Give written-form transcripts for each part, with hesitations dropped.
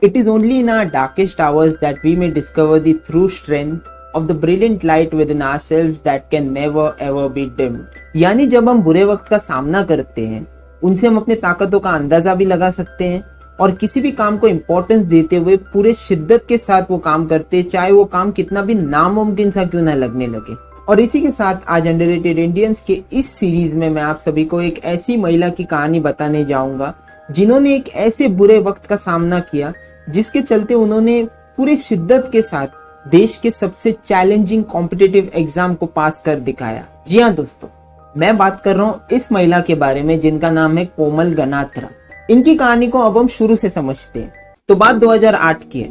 It is only in our darkest hours that we may discover the true strength of the brilliant light within ourselves that can never ever be dimmed. यानी जब हम बुरे वक्त का सामना करते हैं, उनसे हम अपने ताकतों का अंदाजा भी लगा सकते हैं और किसी भी काम को इम्पोर्टेंस देते हुए पूरे शिद्दत के साथ वो काम करते हैं, चाहे वो काम कितना भी नामुमकिन सा क्यों ना लगने लगे। और इसी के साथ आज अंडररेटेड इंडियंस के इस सीरीज में मैं आप सभी को एक ऐसी महिला की कहानी बताने जाऊंगा जिन्होंने एक ऐसे बुरे वक्त का सामना किया जिसके चलते उन्होंने पूरी शिद्दत के साथ देश के सबसे चैलेंजिंग कॉम्पिटिटिव एग्जाम को पास कर दिखाया। जी हाँ दोस्तों, मैं बात कर रहा हूँ इस महिला के बारे में जिनका नाम है कोमल गनात्रा। इनकी कहानी को अब हम शुरू से समझते हैं। तो बात 2008 की है।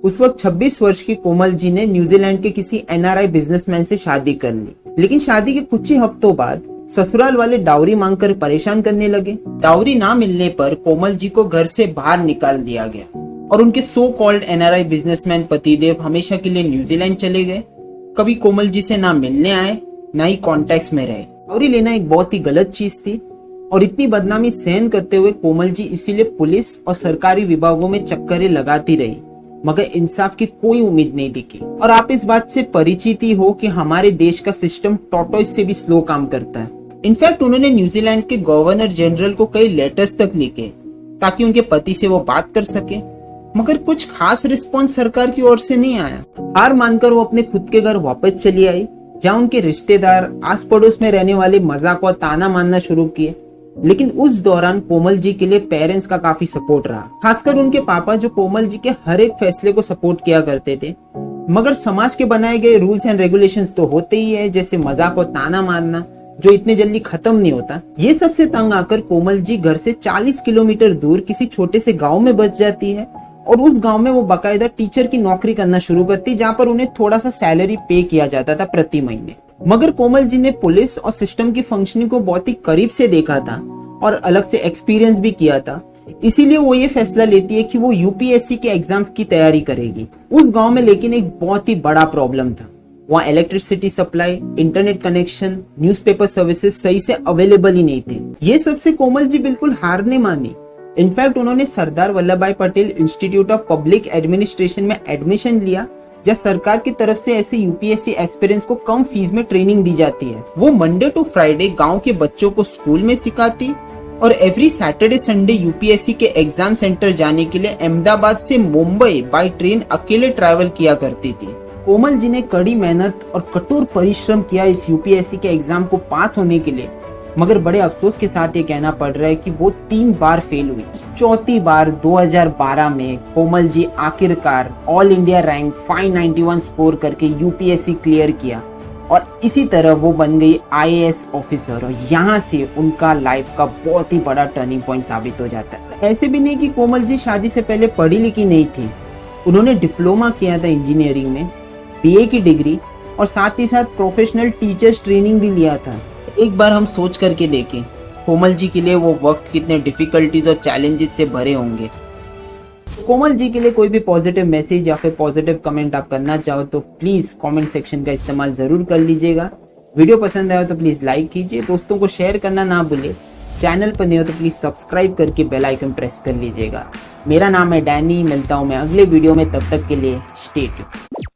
उस वक्त 26 वर्ष की कोमल जी ने न्यूजीलैंड के किसी एनआरआई बिजनेसमैन से शादी कर ली, लेकिन शादी के कुछ ही हफ्तों बाद ससुराल वाले डाउरी मांगकर परेशान करने लगे। डाउरी ना मिलने पर कोमल जी को घर से बाहर निकाल दिया गया और उनके सो कॉल्ड एनआरआई बिजनेसमैन पतिदेव हमेशा के लिए न्यूजीलैंड चले गए। कभी कोमल जी से ना मिलने आए, ना ही कॉन्टेक्ट में रहे। डाउरी लेना एक बहुत ही गलत चीज थी और इतनी बदनामी सहन करते हुए कोमल जी इसीलिए पुलिस और सरकारी विभागों में चक्करें लगाती रही, मगर इंसाफ की कोई उम्मीद नहीं दिखी। और आप इस बात से परिचित ही हो कि हमारे देश का सिस्टम टॉर्टोइस से भी स्लो काम करता है। इनफैक्ट उन्होंने न्यूजीलैंड के गवर्नर जनरल को कई लेटर्स तक लिखे ताकि उनके पति से वो बात कर सके, मगर कुछ खास रिस्पॉन्स सरकार की ओर से नहीं आया। हार मानकर वो अपने खुद के घर वापस चली आई, जहाँ उनके रिश्तेदार आस पड़ोस में रहने वाले मजाक और ताना मारना शुरू किए। लेकिन उस दौरान कोमल जी के लिए पेरेंट्स का काफी सपोर्ट रहा, खासकर उनके पापा जो कोमल जी के हर एक फैसले को सपोर्ट किया करते थे। मगर समाज के बनाए गए रूल्स एंड रेगुलेशंस तो होते ही है, जैसे मजाक और ताना मारना, जो इतने जल्दी खत्म नहीं होता। ये सबसे तंग आकर कोमल जी घर से 40 किलोमीटर दूर किसी छोटे से गाँव में बस जाती है और उस गांव में वो बाकायदा टीचर की नौकरी करना शुरू करती, जहां पर उन्हें थोड़ा सा सैलरी पे किया जाता था प्रति महीने। मगर कोमल जी ने पुलिस और सिस्टम की फंक्शनिंग को बहुत ही करीब से देखा था और अलग से एक्सपीरियंस भी किया था, इसीलिए वो ये फैसला लेती है कि वो यूपीएससी के एग्जाम्स की तैयारी करेगी। उस गांव में लेकिन एक बहुत ही बड़ा प्रॉब्लम था। वहाँ electricity supply, internet connection, newspaper services सही से अवेलेबल ही नहीं थे। ये सबसे कोमल जी बिल्कुल हार नहीं मानी। इनफैक्ट उन्होंने सरदार वल्लभ भाई Patel institute of public administration में एडमिशन लिया, जहाँ सरकार की तरफ से ऐसे यूपीएससी एस्पिरेंट्स को कम फीस में ट्रेनिंग दी जाती है। वो मंडे टू फ्राइडे गांव के बच्चों को स्कूल में सिखाती और एवरी सैटरडे संडे यूपीएससी के एग्जाम सेंटर जाने के लिए अहमदाबाद से मुंबई बाय ट्रेन अकेले ट्रैवल किया करती थी। कोमल जी ने कड़ी मेहनत और कठोर परिश्रम किया इस यूपीएससी के एग्जाम को पास होने के लिए, मगर बड़े अफसोस के साथ ये कहना पड़ रहा है कि वो 3 बार फेल हुई। चौथी बार 2012 में कोमल जी आखिरकार ऑल इंडिया रैंक 591 स्कोर करके यूपीएससी क्लियर किया और इसी तरह वो बन गई आईएएस ऑफिसर और यहाँ से उनका लाइफ का बहुत ही बड़ा टर्निंग पॉइंट साबित हो जाता है। ऐसे भी नहीं कि कोमल जी शादी से पहले पढ़ी लिखी नहीं थी। उन्होंने डिप्लोमा किया था इंजीनियरिंग में, बीए की डिग्री और साथ ही साथ प्रोफेशनल टीचर्स ट्रेनिंग भी लिया था। एक बार हम सोच करके देखें कोमल जी के लिए वो वक्त कितने डिफिकल्टीज और चैलेंजेस से भरे होंगे। कोमल जी के लिए कोई भी पॉजिटिव मैसेज या फिर पॉजिटिव कमेंट आप करना चाहो तो प्लीज कमेंट सेक्शन का इस्तेमाल जरूर कर लीजिएगा। वीडियो पसंद आया तो प्लीज लाइक कीजिए, दोस्तों को शेयर करना ना भूलिए। चैनल पर नहीं हो तो प्लीज सब्सक्राइब करके बेल आइकन प्रेस कर लीजिएगा। मेरा नाम है डैनी, मिलता हूँ मैं अगले वीडियो में, तब तक के लिए स्टे ट्यून्ड।